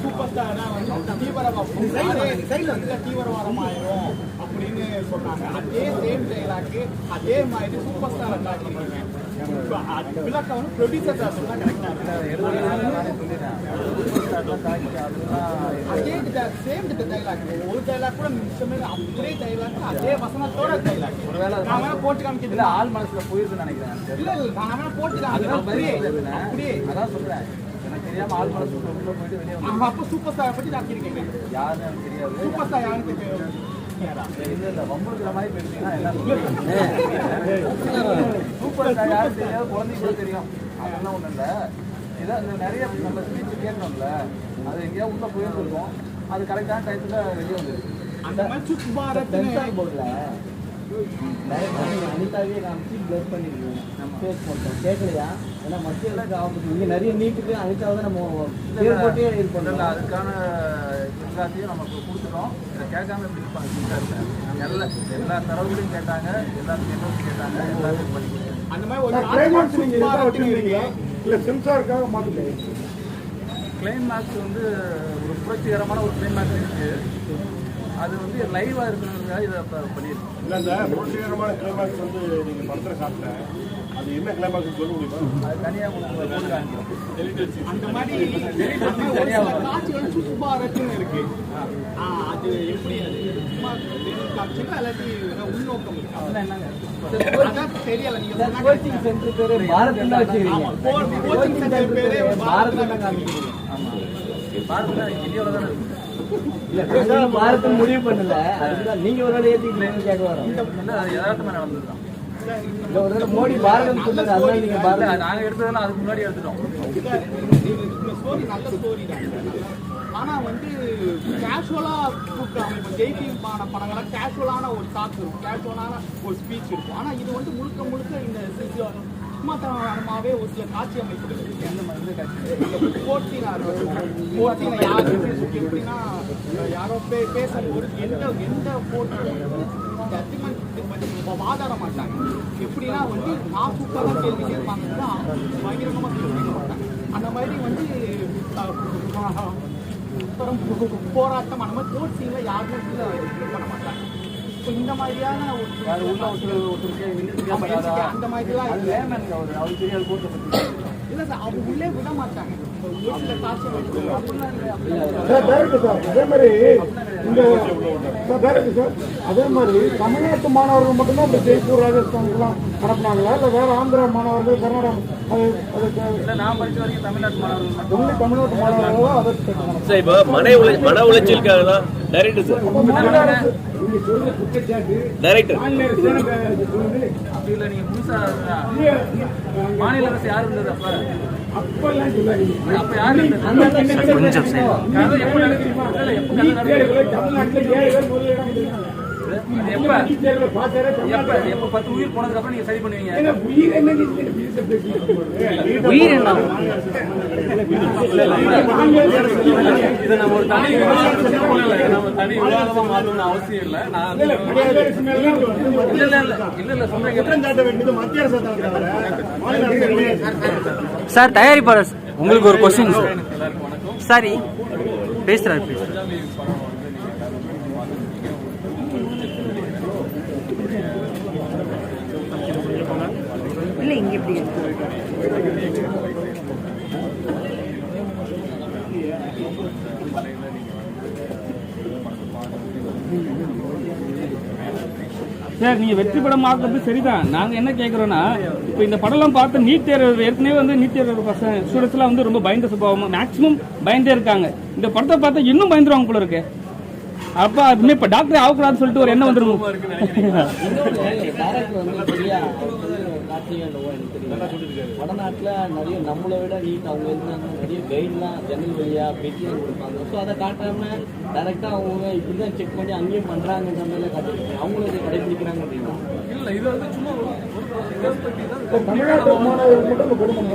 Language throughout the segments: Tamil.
சூப்பர் ஸ்டார் தீவிரவாதம் ஆயிரும் அப்படின்னு சொன்னாங்க. அதே சேம் டைலாக்கு அதே மாதிரி சூப்பர் ஸ்டார் காட்டிருக்கீங்க. விளக்கம் வந்து ப்ரொடியூசர் சார் சொன்னா கரெக்டா அதே சேம் டைலாக் ஒரு டைலாக் கூட மிச்சமே அப்படியே டைலாக் அதே வசனத்தோட டைலாக் நான் வேணா போட்டு காமிக்கிறேன். ஆள் மனசுல போயிருக்குன்னு நினைக்கிறேன். இல்ல நான் வேணா போட்டு காமிக்கிறேன். அப்படியே அதான் சொல்றேன். எனக்கு தெரியாம ஆள் மனசு போயிட்டு வெளியே அப்ப சூப்பர் ஸ்டார் பத்தி தாக்கிருக்கீங்க. யாருன்னு எனக்கு தெரியாது. சூப்பர் ஸ்டார் யாருன்னு தெரியாது. இல்ல வம்புற மாதிரி பேசுறீங்கன்னா எல்லாம் சூப்பர் ஸ்டார் யாரும் தெரியாது, குழந்தைக்கு தெரியும். அதெல்லாம் ஒண்ணும் இல்ல. ஏதாவது நிறைய நம்ம ஸ்பீச் கேட்கணும்ல, அது எங்கேயா உள்ள போயிருக்கோம். அது கரெக்டான டயத்துல வெளியே வந்துருக்கு. அந்த மாதிரி சுபாரத் போர்ட்ல அனிதாவே காமிச்சு பிளஸ் பண்ணிருக்கோம். நம்ம ஃபேஸ் பண்ணுறோம் கேட்கலையா? ஏன்னா மத்தியெல்லாம் காமிச்சு இங்கே நிறைய நீட்டுக்கு அனிதாவை தான் நம்ம பேர் போட்டே இது பண்ணல. அதுக்கான எல்லாத்தையும் நமக்கு கொடுத்துட்டோம். இதை கேட்காம இருப்பாங்க. எல்லா தரவுகளையும் கேட்டாங்க, எல்லாத்தையும் கேட்டாங்க, எல்லாத்தையும் படிக்கிறாங்க. அந்த மாதிரி ஒரு இல்லை சென்சாருக்காக மாற்றுங்க. கிளைமேக்ஸ் வந்து ஒரு புரட்சிகரமான ஒரு கிளைமேக்ஸ் இருக்கு. அது வந்து லைவாக இருக்கணுங்கிறதுக்காக இதை பண்ணியிருக்கோம். இல்லை இந்த புரட்சிகரமான கிளைமேக்ஸ் வந்து நீங்கள் படத்தில் காட்டேன். அது என்ன கிளைமேக்ஸ் சொல்ல முடியுமா? அது தனியாக போட்டு காமிக்கிறோம். அந்த மாதிரி காட்சிகள் சுபாரத்துன்னு இருக்கு. அது எப்படி அது காட்சிகள் எல்லாத்தையும் உள்நோக்கம் இருக்கு. அதெல்லாம் என்னங்க தெரியல. நீங்க கோச்சிங் சென்டர் பேரு பாரத் தான் வச்சுக்கிறீங்க. கோச்சிங் சென்டர் பேரு பாரத் தான் காமிக்கிறீங்க. ஆமாம், பாரத் தான் இந்தியாவில் தானே இருக்கு. இல்ல பாரத் முடிவு பண்ணல. அதுதான் நீங்க ஒரு நாள் ஏத்திக்கலன்னு கேட்க வரோம். யதார்த்தமா நடந்ததுதான். ஒரு மோடி பாரதம் சொன்னது அதனால நீங்க பாரத நாங்க எடுத்ததெல்லாம் அதுக்கு முன்னாடி எடுத்துட்டோம். ஸ்டோரி நல்ல ஸ்டோரி தான். ஆனா வந்து கேஷுவலா கூப்பிட்டாங்க. இப்போ ஜெய்தீமான படங்கள்லாம் கேஷுவலான ஒரு டாக் இருக்கும், கேஷுவலான ஒரு ஸ்பீச் இருக்கும். ஆனா இது வந்து முழுக்க முழுக்க இந்த சும்மாத்தனமாவே ஒரு சில காட்சி அமைப்புகள் இருக்கு. அந்த மாதிரி போட்டினா யாரு எப்படின்னா யாரோ பேசும்போது எந்த போட்டி வாதாட மாட்டாங்க. எப்படின்னா வந்து நான் சூப்பராக கேள்வி கேட்பாங்க, பயங்கரமாக கேள்வி கேட்க மாட்டாங்க. அந்த மாதிரி வந்து போராட்டம் அந்த மாதிரி கோட்ஸிங்ல யாருமே இது பண்ண மாட்டாங்க. இப்போ இந்த மாதிரியான அந்த மாதிரிலாம் இல்லை சார், அவங்க உள்ளே விட மாட்டாங்க. ஒரு சில காட்சி அதே மாதிரி தமிழ்நாட்டு மாணவர்கள் மட்டும்தான் இந்த ஜெய்ப்பூர் ராஜஸ்தான்லாம் அனுப்புனாங்களா? இல்லை வேற ஆந்திரா மாணவர்கள், கர்நாடகா? நான் படிச்ச வரைக்கும் தமிழ்நாட்டு மாணவர்கள், தமிழ்நாட்டு மாணவர்கள் அதை இப்போ மன உளைச்சலுக்காக தான் டைரக்டர் சார் டைரக்டர் அப்படி இல்லை. நீங்க புதுசா மாநில அரசு யாரு இருந்தது அப்ப யாரு கொஞ்சம் எப்ப 10 உயிர் போனதுக்கு அப்புறம் நீங்க சரி பண்ணுவீங்க. உயிர் என்ன இதை நம்ம ஒரு தனி விவாதமா மாற்றணும்னு அவசியம் இல்லை. நான் இல்ல சொல்றேன் சார். தயாரிப்பாளர் உங்களுக்கு ஒரு கொஸ்டின் சார். சாரி பேசுறாரு. இல்லை இங்கே எப்படி சார் நீங்கள் வெற்றி படம் ஆக்குறது சரிதான். நாங்கள் என்ன கேட்குறோன்னா, இப்போ இந்த படம்லாம் பார்த்து நீட் தேர்வு ஏற்கனவே வந்து நீட் தேர்வு ஸ்டூடெண்ட்ஸ்லாம் வந்து ரொம்ப பயந்த சுபாவம் மேக்ஸிமம் பயந்தே இருக்காங்க. இந்த படத்தை பார்த்தா இன்னும் பயந்துருவாங்க போல இருக்கு. அப்போ அதுமே இப்போ டாக்டர் ஆகக்கூடாதுன்னு சொல்லிட்டு ஒரு எண்ணம் வந்துடும். வடநாட்டில் நிறைய நம்மளை விட நீட் அவங்க இருந்தாங்க, நிறைய கைட்லாம் ஜன்னல் வழியா பெட்டியாக கொடுப்பாங்க. ஸோ அதை காட்டாமல் டைரெக்டாக அவங்க இப்படி தான் செக் பண்ணி அங்கேயும் பண்ணுறாங்கன்ற மாதிரிலாம் காட்டிருக்காங்க. அவங்களும் அதை கடைபிடிக்கிறாங்க அப்படின்னா இல்லை. இது வந்து சும்மா தமிழ்நாட்டு மாணவர்கள் மட்டும் குடும்பம்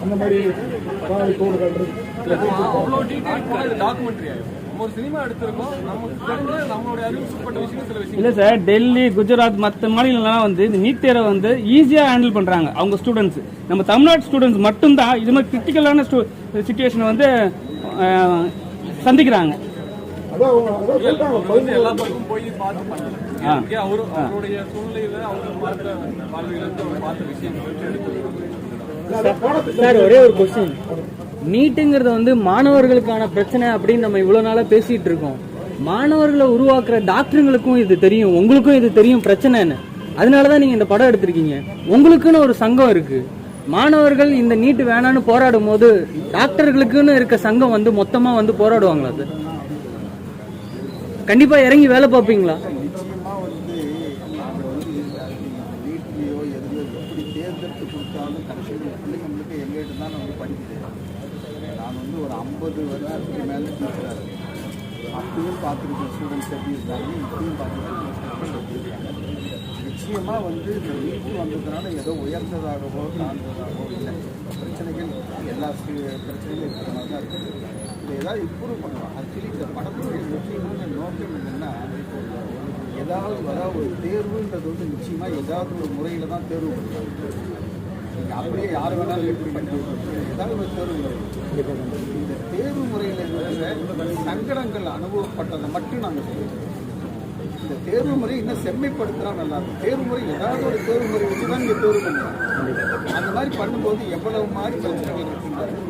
அந்த மாதிரி அவ்வளோ டீட்டெயில் டாக்குமெண்ட்ரி ஆகும். ஒரு சினிமா எடுத்திருக்கோம், நமக்கு தெரிஞ்ச நம்மளுடைய அறிவுப்பட்ட விஷயம் சில விஷயம் இல்லை சார். டெல்லி, குஜராத் மற்ற மாநிலங்கள்லாம் வந்து இந்த நீட் தேர்வை வந்து ஈஸியாக ஹேண்டில் பண்ணுறாங்க அவங்க ஸ்டூடெண்ட்ஸ். நம்ம தமிழ்நாட்டு ஸ்டூடெண்ட்ஸ் மட்டும்தான் இது மாதிரி கிரிட்டிக்கலான சுச்சுவேஷனை வந்து சந்திக்கிறாங்க. எல்லா பக்கமும் போய் பார்த்து பண்ணல. அவருடைய சூழ்நிலையில அவர் பார்த்த வாழ்விலிருந்து பார்த்த விஷயம் சார், ஒரே ஒரு கொஸ்டின். நீட்டுங்கிறது வந்து மாணவர்களுக்கான பிரச்சனை அப்படின்னு நம்ம இவ்வளவு நாளா பேசிட்டு இருக்கோம். மாணவர்களை உருவாக்குற டாக்டருங்களுக்கும் இது தெரியும், உங்களுக்கும் இது தெரியும் பிரச்சனைன்னு. அதனாலதான் நீங்க இந்த படம் எடுத்திருக்கீங்க. உங்களுக்குன்னு ஒரு சங்கம் இருக்கு. மாணவர்கள் இந்த நீட்டு வேணான்னு போராடும் போது டாக்டர்களுக்குன்னு இருக்க சங்கம் வந்து மொத்தமா வந்து போராடுவாங்களா? அது கண்டிப்பா இறங்கி வேலை பார்ப்பீங்களா? நிச்சயமா வந்து நாங்கள் வந்து வீட்லேயோ எதுலையோ எப்படி தேர்ந்தெடுத்து கொடுத்தாலும் கடைசியில் பிள்ளைங்களுக்கு எங்கள்கிட்ட தான் வந்து படிக்குது. நான் வந்து ஒரு 50 வருஷத்துக்கு மேலே டீச்சராக இருக்கேன். அப்பயும் பார்த்துருக்கேன் ஸ்டூடெண்ட்ஸ் எப்படி இருக்காங்க, இப்பயும் பார்த்துருக்கேன் எப்படி இருக்காங்க. நிச்சயமாக வந்து இந்த வீட்டு வந்ததுனால ஏதோ உயர்ந்ததாகவோ தாழ்ந்ததாகவோ இல்லை. பிரச்சனைகள் எல்லா பிரச்சனைகளும் இருக்கிற மாதிரி தான் இருக்குது. இதை ஏதாவது இம்ப்ரூவ் பண்ணலாம். ஆக்சுவலி இந்த படத்துடைய முக்கியமான நோக்கம் என்னென்னா, ஏதாவது ஒரு தேர்வுன்றது வந்து நிச்சயமாக ஏதாவது ஒரு முறையில் தான் தேர்வு பண்ணுறாங்க. நீங்கள் அப்படியே யார் வேணாலும் எப்படி பண்ணி ஏதாவது ஒரு தேர்வு முறை. இந்த தேர்வு முறையில் இருக்கிற சங்கடங்கள் அனுபவப்பட்டதை மட்டும் நாங்கள் சொல்லுவோம். இந்த தேர்வு முறை இன்னும் செம்மைப்படுத்தினா நல்லாயிருக்கும். தேர்வு முறை ஏதாவது ஒரு தேர்வு முறை வச்சு தான் நீங்கள் தேர்வு பண்ணுவோம். அந்த மாதிரி பண்ணும்போது எவ்வளவு மாதிரி பிரச்சனைகள் இருக்குங்கிறது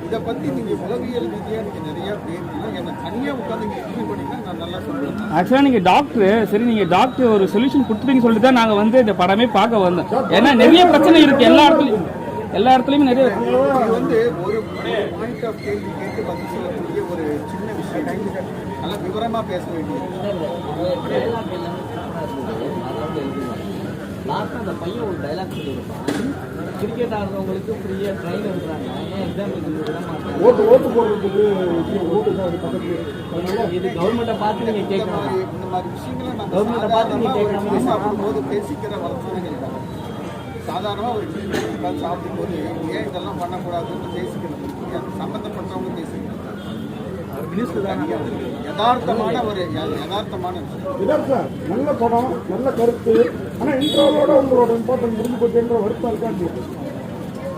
இதை பற்றி நீங்கள் உளவியல் ரீதியாக நீங்கள் நிறையா பேசினா என்னை தனியாக உட்காந்து நீங்கள் எக்ஸ்பிளைன் பண்ணிங்கன்னா நான் நல்லா சொல்லுவேன். ஆக்சுவலாக நீங்கள் டாக்டர், சரி நீங்கள் டாக்டர் ஒரு சொல்யூஷன் கொடுத்துட்டீங்கன்னு சொல்லிட்டு தான் நாங்கள் வந்து இந்த படமே பார்க்க வந்தோம். ஏன்னா நிறைய பிரச்சனை இருக்குது எல்லா இடத்துலையுமே நிறைய. இது வந்து ஒரு பாயிண்ட் ஆஃப் கேள்வி கேட்டு பதில் சொல்லக்கூடிய ஒரு சின்ன விஷயம். நல்லா விவரமாக பேச வேண்டியது. லாஸ்ட்டாக அந்த பையன் ஒரு டைலாக் சொல்லியிருப்பான், கிரிக்கெட் ஆடுறவங்களுக்கு ஃப்ரீயாக ட்ரெயின் எடுக்கிறாங்க, ஏன் எக்ஸாம் ஓட்டு போடுறதுக்கு இது கவர்மெண்ட்டை பார்த்து நீங்கள் கேட்கணும். இந்த மாதிரி விஷயங்களை நம்ம கவர்மெண்ட்டை பார்த்து நீங்கள் கேட்கணும். சாப்பிடும்போது பேசிக்கிற வளர்ச்சிகள் தான். சாதாரணமாக ஒரு டீ சாப்பிடும்போது ஏன் இதெல்லாம் பண்ணக்கூடாதுன்னு பேசிக்கணும். சம்மந்தப்பட்டவங்க பேசிக்கணும். யதார்த்தமான ஒரு யதார்த்தமான சார். நல்ல படம், நல்ல கருத்து. ஆனால் இன்ட்ரோவோட உங்களோட இம்பார்ட்டன்ட் முடிஞ்சு போச்சுன்ற வருத்தம் இருக்கான்னு.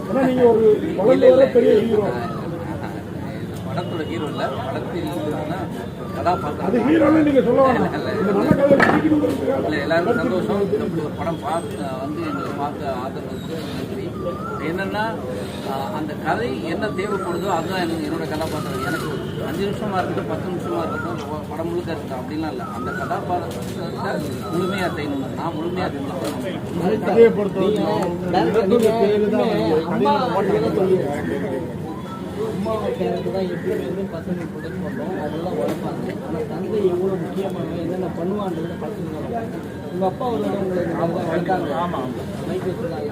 ஏன்னா நீங்கள் ஒரு வளர்ந்து பெரிய ஹீரோ. படத்தோட ஹீரோ இல்லை, படத்தில் கதாபாத்திரம். அது ஹீரோன்னு நீங்கள் சொல்ல வேணாம். இந்த நல்ல கதை இல்லை, எல்லாருக்கும் சந்தோஷம். இப்படி ஒரு படம் பார்த்து வந்து எங்களை பார்க்க ஆதரவு நன்றி. என்னென்னா அந்த கதை என்ன தேவைப்படுதோ அதுதான் என்னோட கதாபாத்திரம். எனக்கு 5 நிமிஷமாக இருக்கட்டும், 10 நிமிஷமாக இருக்கட்டும், படம் முழுக்க இருக்கட்டும் அப்படிலாம் இல்லை. அந்த கதாபாத்திரத்தை முழுமையாக செய்யணும். நான் முழுமையாக அம்மாவை கேரக்டர் தான் எப்படி வந்து பசங்க ப்ரொடெக்ட் பண்ணுறோம், அதெல்லாம் உழைப்பாங்க. ஆனால் தந்தை எவ்வளோ முக்கியமாக என்னென்ன பண்ணுவான்றதை பசங்க உழைப்பாங்க. உங்கள் அப்பா அவரோட உங்களுக்கு வளர்த்தாங்க. ஆமாம், மைக் வச்சுருந்தாங்க.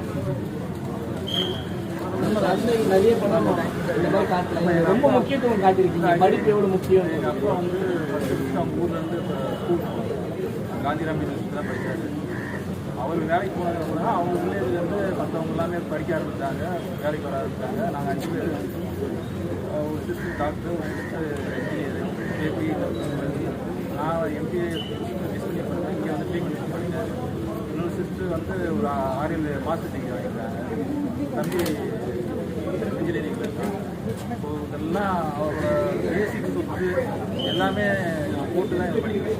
தந்தை நிறைய படம் இந்த மாதிரி காட்டல, ரொம்ப முக்கியத்துவம் காட்டியிருக்கீங்க. படிப்பு எவ்வளோ முக்கியம். எங்கள் அப்பா வந்து ஊர்லேருந்து காந்திராம் யூனிவர்சிட்டி தான் படித்தார். அவர் வேலைக்கு போனதுக்கு அவங்க வில்லேஜ்லேருந்து மற்றவங்க எல்லாமே படிக்க ஆரம்பித்தாங்க, வேலைக்கு வர ஆரம்பித்தாங்க. நாங்கள் 5 பேர், ஒரு சிஸ்டர் டாக்டர், ஒரு சிஸ்டர் இன்ஜினியர், ஏபி, நான் எம்பிஏ டிஸ்கன்யூ பண்ணேன். இங்கே வந்து ட்ரீட்மெண்ட் பண்ணிட்டேன். இன்னொரு சிஸ்டர் வந்து ஒரு RL மாஸ்டர் டிகிரி வாங்கிட்டாங்க. தம்பி இன்ஜினியரிங்கில் இருக்காங்க. ஸோ இதெல்லாம் அவரோட பேசிக் சொத்து எல்லாமே போட்டு தான் படிக்கிறேன்.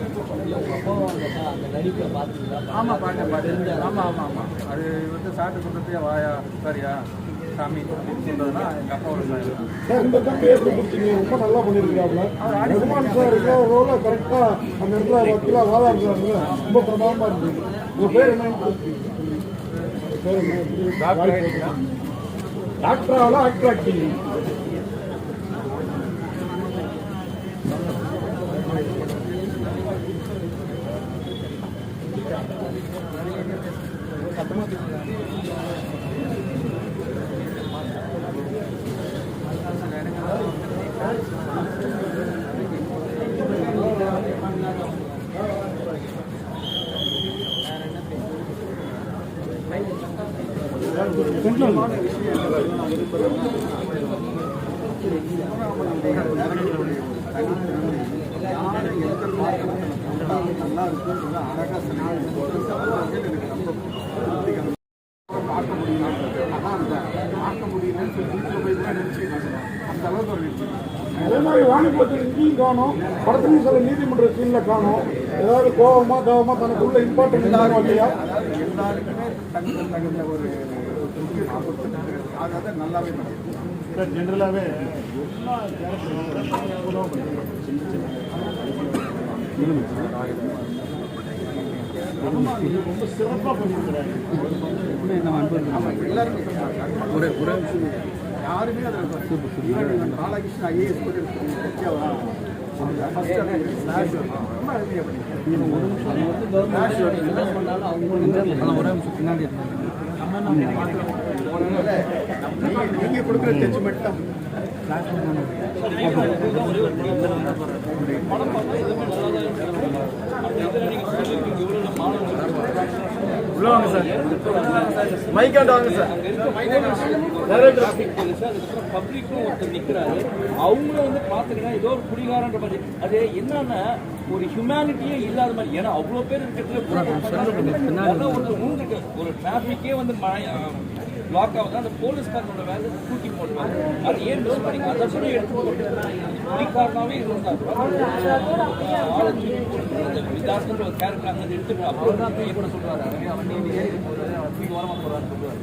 அந்த நடிப்பை பார்த்துருந்தா. ஆமாம், பார்த்தேன். ஆமாம். அது வந்து சாப்பிட்டு சொல்கிறதே வாயா சாரியா சாமி அப்படின்னு சொல்கிறதுனா எங்கள் அப்பாவோட சார். இந்த தம்பி எப்படி கொடுத்தீங்க? ரொம்ப நல்லா பண்ணியிருக்காப்ல. ரகுமான் சார் ரோல கரெக்டாக அந்த இடத்துல வக்கீலாக வாதாடுறாங்க. ரொம்ப பிரமாதமாக இருந்தது. உங்கள் பேர் என்ன? டாக்டராவில் ஆக்டர் ஆக்டிங். விஷயம் தனித்திறமை யாரை எந்த மாற்றத்தில் போட்டால் நல்லா இருக்குன்றது அழகாக சொல்லுவாங்க. எனக்கு ரொம்ப திருப்திகரம். பார்க்க முடியலன்றது அதான் அந்த பார்க்க முடியலன்னு சொல்லி வீட்டில் போய் தான் நினச்சிக்கிட்டாங்க. அந்த அளவுக்கு ஒரு நினச்சி அதே மாதிரி வாணிபத்தில் இங்கேயும் காணும், படத்துலையும் சில நீதிமன்ற சீனில் காணும். ஏதாவது கோபமா தனக்குள்ள இம்பார்ட்டன்ட் இல்லாமல் இல்லையா? அதாவது எல்லாருக்குமே தகுந்த ஒரு முக்கியத்துவம் கொடுத்துட்டாங்க. அதாவது நல்லாவே நடக்கும். ஜென்ரலாகவே ரொம்ப சிறப்பாக பண்ணியிருக்கிறாங்க. எல்லாருமே சொல்றாங்க. யாருமே அதில் ராதாகிருஷ்ணன் ஐஏஎஸ் கூட கட்சியாக வராங்க. நீங்க கொடுக்குற ஜட்ஜ்மெண்ட் தான் உள்ள வாங்க சார், மைக்காண்டு வாங்க சார். பப்ளிக்கும் ஒருத்தர் நிற்கிறாரு, அவங்கள வந்து பார்த்துக்கிட்டா ஏதோ ஒரு குடிகாரன்ற மாதிரி. அது என்னன்னா ஒரு ஹியூமனிட்டியே இல்லாத மாதிரி. ஏன்னா அவ்வளோ பேர் இருக்கிறதுல ஒரு டிராஃபிக்கே வந்து பிளாக் ஆகுது. அந்த போலீஸ்காரனோட வேலை தூக்கி போடுவாங்க. அது ஏன் மிஸ் பண்ணிங்க? அதை கூட எடுத்து போட்டு குடிக்காரனாவே இருந்தார். விதாசன்ற ஒரு கேரக்டர் அங்கே எடுத்துட்டு அப்புறம் தான் எப்படி சொல்றாரு, அவன் நீ ஓரமாக போறான்னு சொல்லுவார்.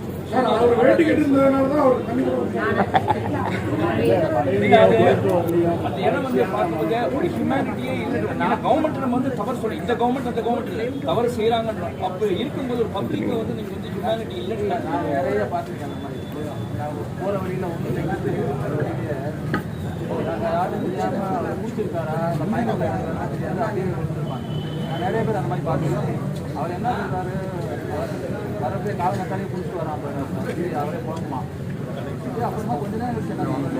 அவர் வேட்டி கட்டிருந்ததுனால தான் அவர் அந்த இடம் வந்து பார்க்கும்போது ஒரு ஹியூமனிட்டியே இல்லை. நான் கவர்மெண்ட் நம்ம வந்து தவறு சொல்லி, இந்த கவர்மெண்ட் அந்த கவர்மெண்ட் தவறு செய்யறாங்கன்ற அப்போ இருக்கும்போது ஒரு பப்ளிக்கை வந்து நீங்க வந்து ஹியூமனிட்டி இல்லைன்னு நான் நிறைய பார்த்துருக்கேன். அந்த மாதிரி போகிற வழியில் ஒன்றும் நாங்கள் யாரும் தெரியாமல் முடிச்சிருக்காரா அந்த மயக்கம் தெரியாது, அப்படியே கொடுத்துருப்பாங்க. நான் நிறைய பேர் அந்த மாதிரி பார்த்துருக்கேன். அவர் என்ன சொல்றாரு, வரப்பே கால நட்டாலே குடிச்சிட்டு வரான், அவரே போகணுமா. அப்புறமா கொஞ்ச நேரம் ஓரமாக